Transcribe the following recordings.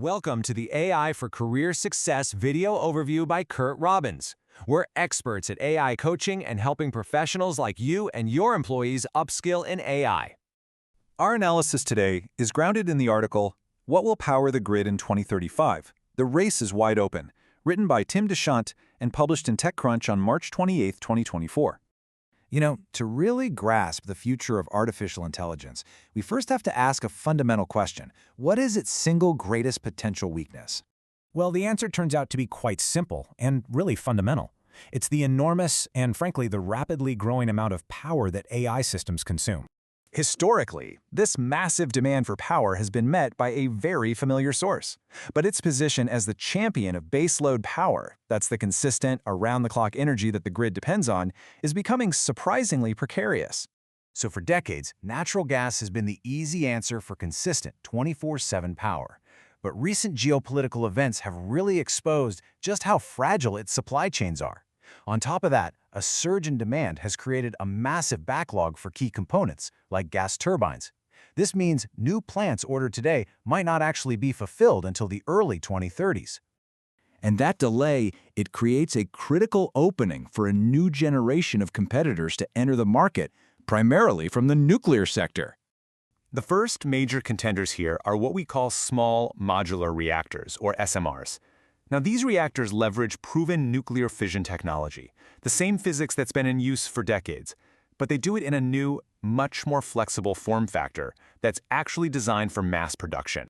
Welcome to the AI for Career Success video overview by Curt Robbins. We're experts at AI coaching and helping professionals like you and your employees upskill in AI. Our analysis today is grounded in the article, What Will Power the Grid in 2035? The Race is Wide Open, written by Tim Deschamps and published in TechCrunch on March 28, 2024. To really grasp the future of artificial intelligence, we first have to ask a fundamental question. What is its single greatest potential weakness? Well, the answer turns out to be quite simple and really fundamental. It's the enormous and, frankly, the rapidly growing amount of power that AI systems consume. Historically, this massive demand for power has been met by a very familiar source. But its position as the champion of baseload power, that's the consistent, around-the-clock energy that the grid depends on, is becoming surprisingly precarious. So for decades, natural gas has been the easy answer for consistent 24/7 power. But recent geopolitical events have really exposed just how fragile its supply chains are. On top of that, a surge in demand has created a massive backlog for key components, like gas turbines. This means new plants ordered today might not actually be fulfilled until the early 2030s. And that delay, it creates a critical opening for a new generation of competitors to enter the market, primarily from the nuclear sector. The first major contenders here are what we call small modular reactors, or SMRs. Now, these reactors leverage proven nuclear fission technology, the same physics that's been in use for decades, but they do it in a new, much more flexible form factor that's actually designed for mass production.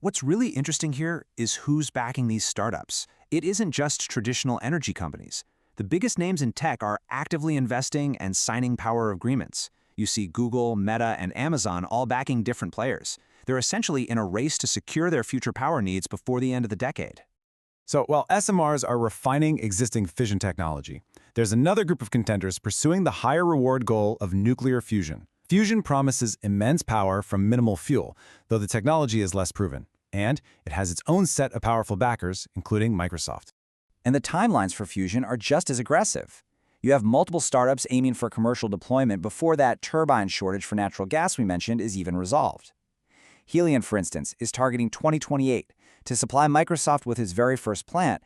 What's really interesting here is who's backing these startups. It isn't just traditional energy companies. The biggest names in tech are actively investing and signing power agreements. You see Google, Meta, and Amazon all backing different players. They're essentially in a race to secure their future power needs before the end of the decade. So while SMRs are refining existing fission technology, there's another group of contenders pursuing the higher reward goal of nuclear fusion. Fusion promises immense power from minimal fuel, though the technology is less proven. And it has its own set of powerful backers, including Microsoft. And the timelines for fusion are just as aggressive. You have multiple startups aiming for commercial deployment before that turbine shortage for natural gas we mentioned is even resolved. Helion, for instance, is targeting 2028 to supply Microsoft with its very first plant.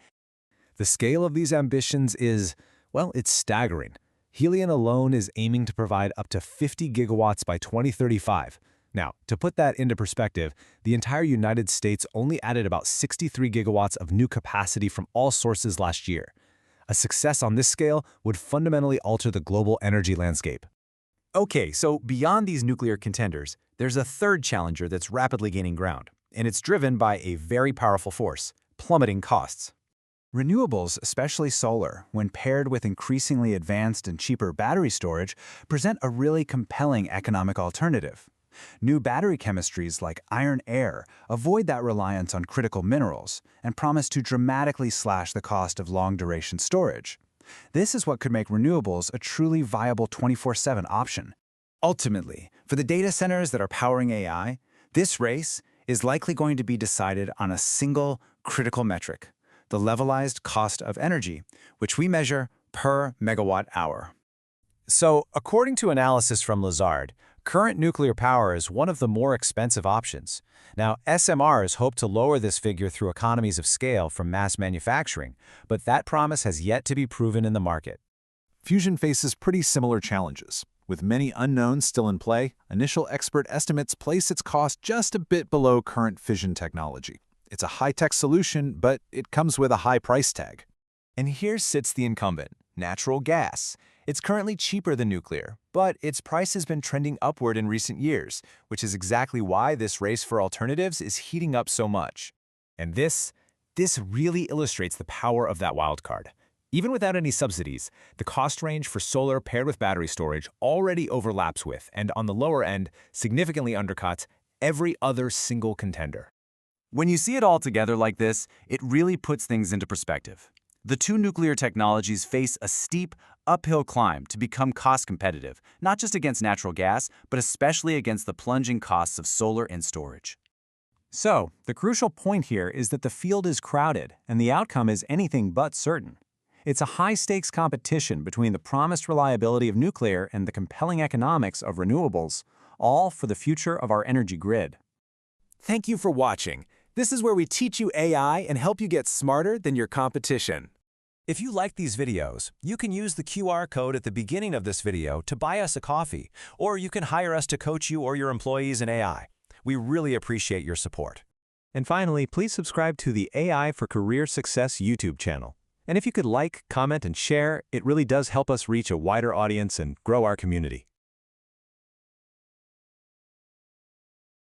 The scale of these ambitions is, well, it's staggering. Helion alone is aiming to provide up to 50 gigawatts by 2035. Now, to put that into perspective, the entire United States only added about 63 gigawatts of new capacity from all sources last year. A success on this scale would fundamentally alter the global energy landscape. Okay, so beyond these nuclear contenders, there's a third challenger that's rapidly gaining ground, and it's driven by a very powerful force: plummeting costs. Renewables, especially solar, when paired with increasingly advanced and cheaper battery storage, present a really compelling economic alternative. New battery chemistries like iron-air avoid that reliance on critical minerals and promise to dramatically slash the cost of long-duration storage. This is what could make renewables a truly viable 24/7 option. Ultimately, for the data centers that are powering AI, this race is likely going to be decided on a single critical metric: the levelized cost of energy, which we measure per megawatt hour. So, according to analysis from Lazard, current nuclear power is one of the more expensive options. Now, SMRs hope to lower this figure through economies of scale from mass manufacturing, but that promise has yet to be proven in the market. Fusion faces pretty similar challenges. With many unknowns still in play, initial expert estimates place its cost just a bit below current fission technology. It's a high-tech solution, but it comes with a high price tag. And here sits the incumbent: natural gas. It's currently cheaper than nuclear, but its price has been trending upward in recent years, which is exactly why this race for alternatives is heating up so much. And this really illustrates the power of that wild card. Even without any subsidies, the cost range for solar paired with battery storage already overlaps with, and on the lower end, significantly undercuts every other single contender. When you see it all together like this, it really puts things into perspective. The two nuclear technologies face a steep, uphill climb to become cost competitive, not just against natural gas, but especially against the plunging costs of solar and storage. So, the crucial point here is that the field is crowded, and the outcome is anything but certain. It's a high-stakes competition between the promised reliability of nuclear and the compelling economics of renewables, all for the future of our energy grid. Thank you for watching. This is where we teach you AI and help you get smarter than your competition. If you like these videos, you can use the QR code at the beginning of this video to buy us a coffee, or you can hire us to coach you or your employees in AI. We really appreciate your support. And finally, please subscribe to the AI for Career Success YouTube channel. And if you could like, comment, and share, it really does help us reach a wider audience and grow our community.